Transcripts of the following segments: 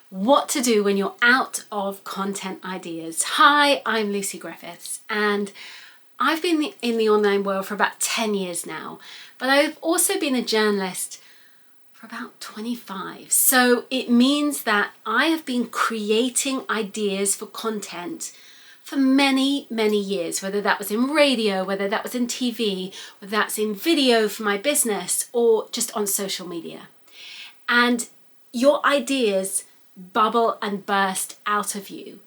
What to do when you're out of content ideas. Hi, I'm Lucy Griffiths, and I've been in the online world for about 10 years now, but I've also been a journalist for about 25. So it means that I have been creating ideas for content for many, many years, whether that was in radio, whether that was in TV, whether that's in video for my business, or just on social media. And your ideas bubble and burst out of you.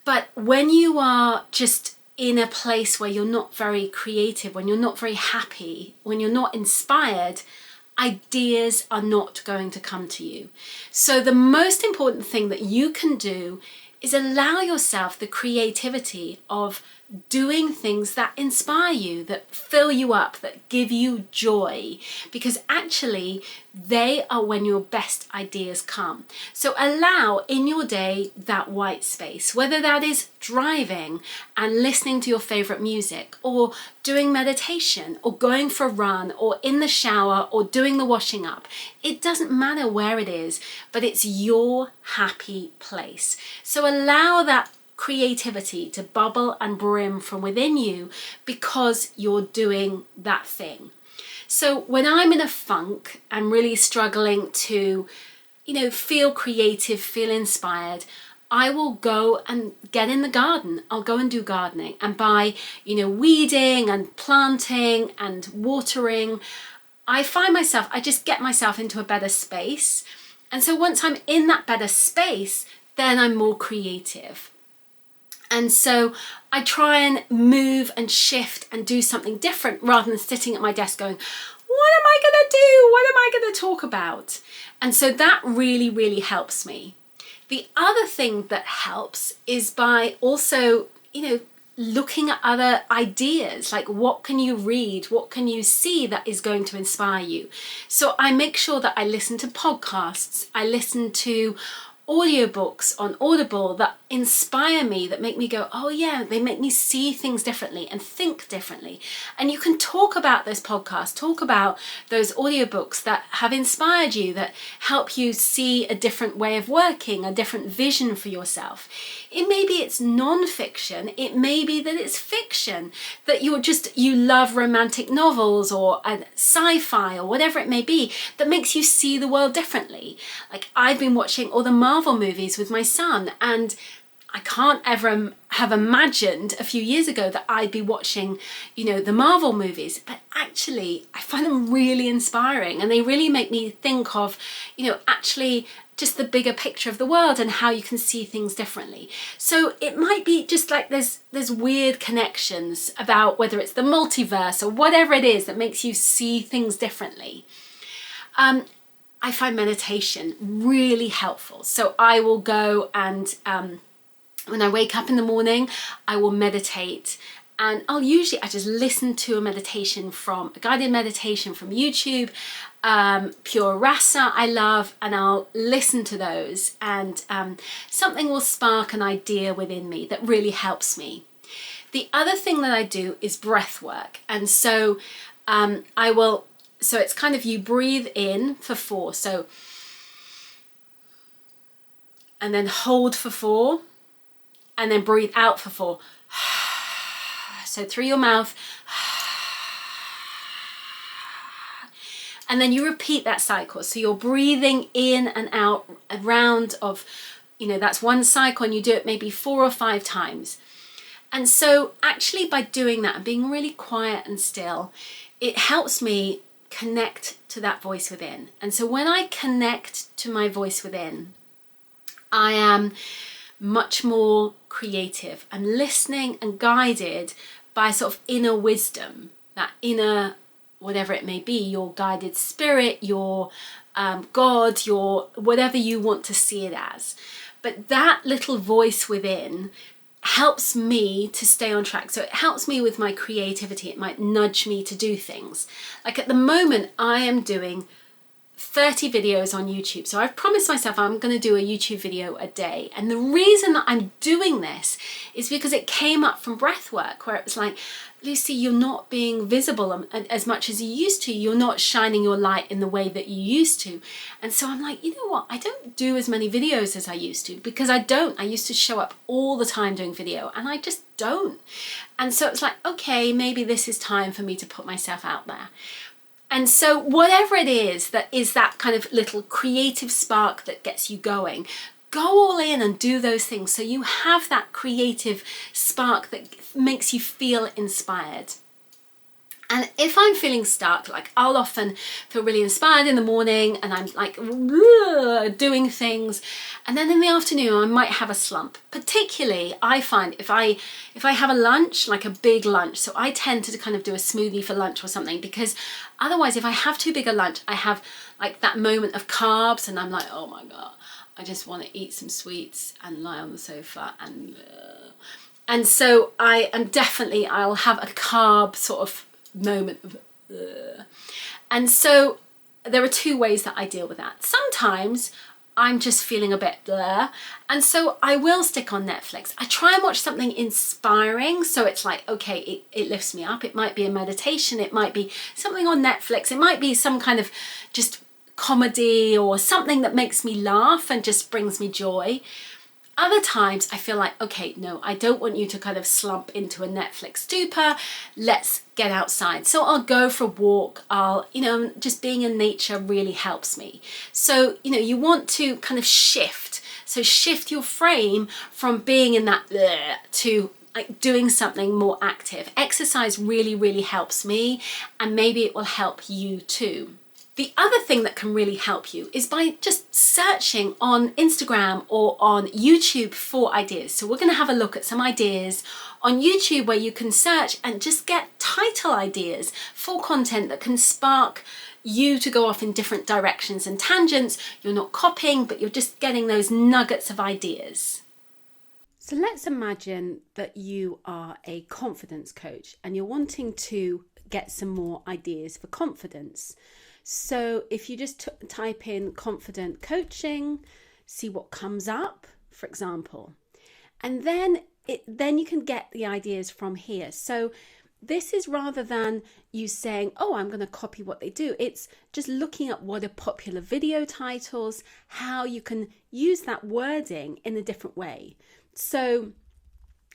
But when you are just in a place where you're not very creative, when you're not very happy, when you're not inspired, ideas are not going to come to you. So the most important thing that you can do is allow yourself the creativity of doing things that inspire you, that fill you up, that give you joy, because actually they are when your best ideas come. So allow in your day that white space, whether that is driving and listening to your favorite music, or doing meditation, or going for a run, or in the shower, or doing the washing up. It doesn't matter where it is, but it's your happy place. So allow that creativity to bubble and brim from within you because you're doing that thing. So when I'm in a funk, I'm really struggling to, feel creative, feel inspired, I will go and get in the garden. I'll go and do gardening, and by, weeding and planting and watering, I just get myself into a better space. And so once I'm in that better space, then I'm more creative. And so I try and move and shift and do something different rather than sitting at my desk going, what am I going to do? What am I going to talk about? And so that really, really helps me. The other thing that helps is by also, looking at other ideas, like what can you read? What can you see that is going to inspire you? So I make sure that I listen to podcasts. I listen to audiobooks on Audible that inspire me, that make me go, oh yeah, they make me see things differently and think differently. And you can talk about those podcasts, talk about those audiobooks that have inspired you, that help you see a different way of working, a different vision for yourself. It may be it's non-fiction, it may be that it's fiction, that you love romantic novels or sci-fi or whatever it may be, that makes you see the world differently. Like I've been watching all the Marvel movies with my son, and I can't ever have imagined a few years ago that I'd be watching, the Marvel movies, but actually I find them really inspiring, and they really make me think of, actually just the bigger picture of the world and how you can see things differently. So it might be just like there's weird connections about whether it's the multiverse or whatever it is that makes you see things differently. I find meditation really helpful. So I will go and when I wake up in the morning, I will meditate, and I just listen to a guided meditation from YouTube, Pure Rasa I love, and I'll listen to those, and something will spark an idea within me that really helps me. The other thing that I do is breath work, and so so it's kind of you breathe in for 4, so, and then hold for 4, and then breathe out for 4. So through your mouth, and then you repeat that cycle. So you're breathing in and out a round of, that's one cycle, and you do it maybe 4 or 5 times. And so actually by doing that and being really quiet and still, it helps me connect to that voice within. And so when I connect to my voice within, I am much more creative. I'm listening and guided by sort of inner wisdom, that inner, whatever it may be, your guided spirit, your God, your whatever you want to see it as. But that little voice within helps me to stay on track. So it helps me with my creativity. It might nudge me to do things. Like at the moment, I am doing 30 videos on YouTube. So I've promised myself I'm going to do a YouTube video a day. And the reason that I'm doing this is because it came up from breathwork, where it was like, Lucy, you're not being visible as much as you used to. You're not shining your light in the way that you used to. And so I'm like, you know what? I don't do as many videos as I used to, because I don't. I used to show up all the time doing video, and I just don't. And so it's like, okay, maybe this is time for me to put myself out there. And so whatever it is that kind of little creative spark that gets you going, go all in and do those things so you have that creative spark that makes you feel inspired. And if I'm feeling stuck, like I'll often feel really inspired in the morning and I'm like doing things, and then in the afternoon I might have a slump. Particularly I find if I have a lunch, like a big lunch, so I tend to kind of do a smoothie for lunch or something, because otherwise if I have too big a lunch, I have like that moment of carbs and I'm like, oh my God, I just want to eat some sweets and lie on the sofa and so I'll have a carb sort of moment of and so there are two ways that I deal with that. Sometimes I'm just feeling a bit blah, and so I will stick on Netflix. I try and watch something inspiring, so it's like, okay, it lifts me up. It might be a meditation, it might be something on Netflix, it might be some kind of just comedy or something that makes me laugh and just brings me joy. Other times I feel like, okay, no, I don't want you to kind of slump into a Netflix stupor. Let's get outside. So I'll go for a walk. Just being in nature really helps me. So, you want to kind of shift. So shift your frame from being in that to like doing something more active. Exercise really, really helps me, and maybe it will help you too. The other thing that can really help you is by just searching on Instagram or on YouTube for ideas. So we're going to have a look at some ideas on YouTube where you can search and just get title ideas for content that can spark you to go off in different directions and tangents. You're not copying, but you're just getting those nuggets of ideas. So let's imagine that you are a confidence coach and you're wanting to get some more ideas for confidence. So if you just type in confident coaching, see what comes up, for example, and then you can get the ideas from here. So this is rather than you saying, oh, I'm going to copy what they do. It's just looking at what are popular video titles, how you can use that wording in a different way. So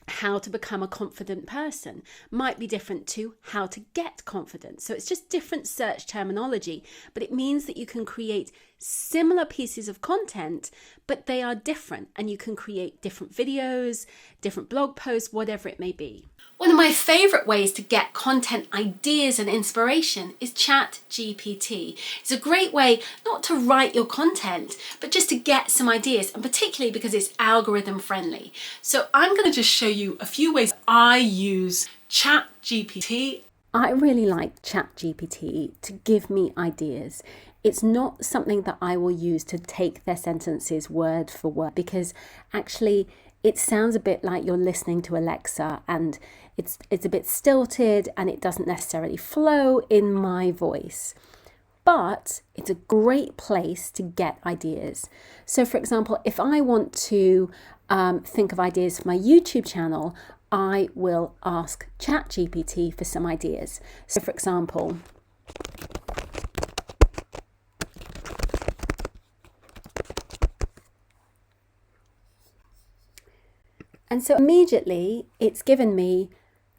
how to become a confident person might be different to how to get confidence. So it's just different search terminology, but it means that you can create similar pieces of content, but they are different, and you can create different videos, different blog posts, whatever it may be. One of my favorite ways to get content ideas and inspiration is ChatGPT. It's a great way not to write your content, but just to get some ideas, and particularly because it's algorithm friendly. So I'm going to just show you a few ways I use ChatGPT. I really like ChatGPT to give me ideas. It's not something that I will use to take their sentences word for word, because actually it sounds a bit like you're listening to Alexa, and it's a bit stilted and it doesn't necessarily flow in my voice. But it's a great place to get ideas. So for example, if I want to think of ideas for my YouTube channel, I will ask ChatGPT for some ideas. So for example, and so immediately it's given me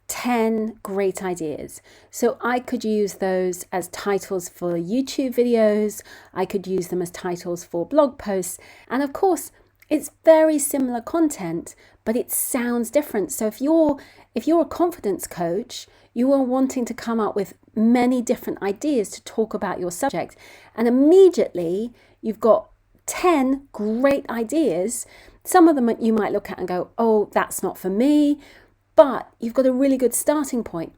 10 great ideas. So I could use those as titles for YouTube videos. I could use them as titles for blog posts. And of course, it's very similar content, but it sounds different. So if you're a confidence coach, you are wanting to come up with many different ideas to talk about your subject. And immediately you've got 10 great ideas. Some of them you might look at and go, oh, that's not for me. But you've got a really good starting point.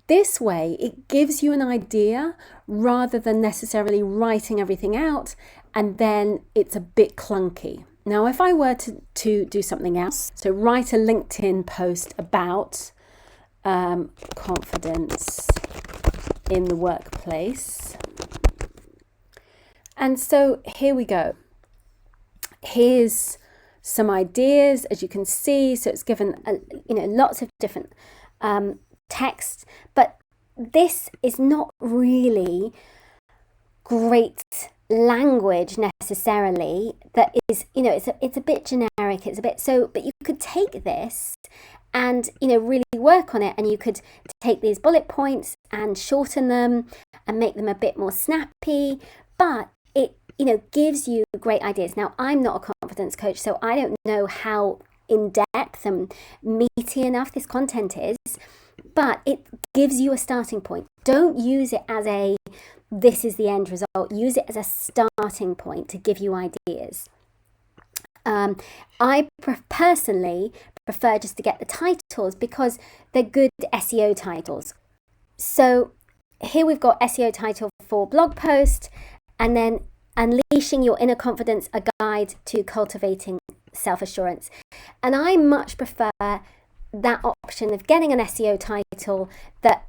This way, it gives you an idea rather than necessarily writing everything out, and then it's a bit clunky. Now, if I were to do something else, so write a LinkedIn post about confidence in the workplace, And so here we go. Here's some ideas, as you can see. So it's given lots of different texts, but this is not really great language necessarily. That is, it's a bit generic. It's a bit so, but you could take this and really work on it, and you could take these bullet points and shorten them and make them a bit more snappy, but it gives you great ideas. Now, I'm not a confidence coach, so I don't know how in depth and meaty enough this content is, but it gives you a starting point. Don't use it as this is the end result. Use it as a starting point to give you ideas. I personally prefer just to get the titles because they're good SEO titles. So here we've got SEO title for blog post, and then Unleashing Your Inner Confidence, a guide to cultivating self-assurance. And I much prefer that option of getting an SEO title that,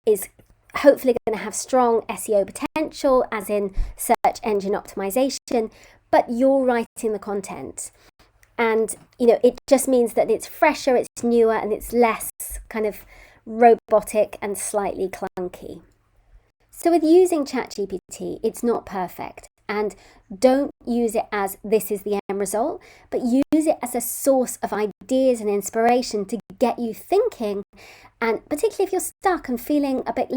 is hopefully going to have strong SEO potential, as in search engine optimization, but you're writing the content. And, it just means that it's fresher, it's newer, and it's less kind of robotic and slightly clunky. So with using ChatGPT, it's not perfect. And don't use it as this is the end result, but use it as a source of ideas and inspiration to get you thinking. And particularly if you're stuck and feeling a bit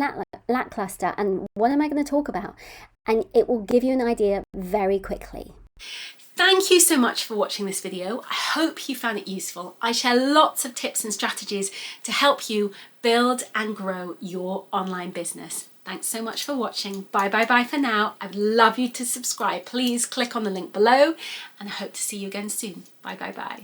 lackluster, and what am I going to talk about? And it will give you an idea very quickly. Thank you so much for watching this video. I hope you found it useful. I share lots of tips and strategies to help you build and grow your online business. Thanks so much for watching. Bye for now. I'd love you to subscribe. Please click on the link below, and I hope to see you again soon. Bye.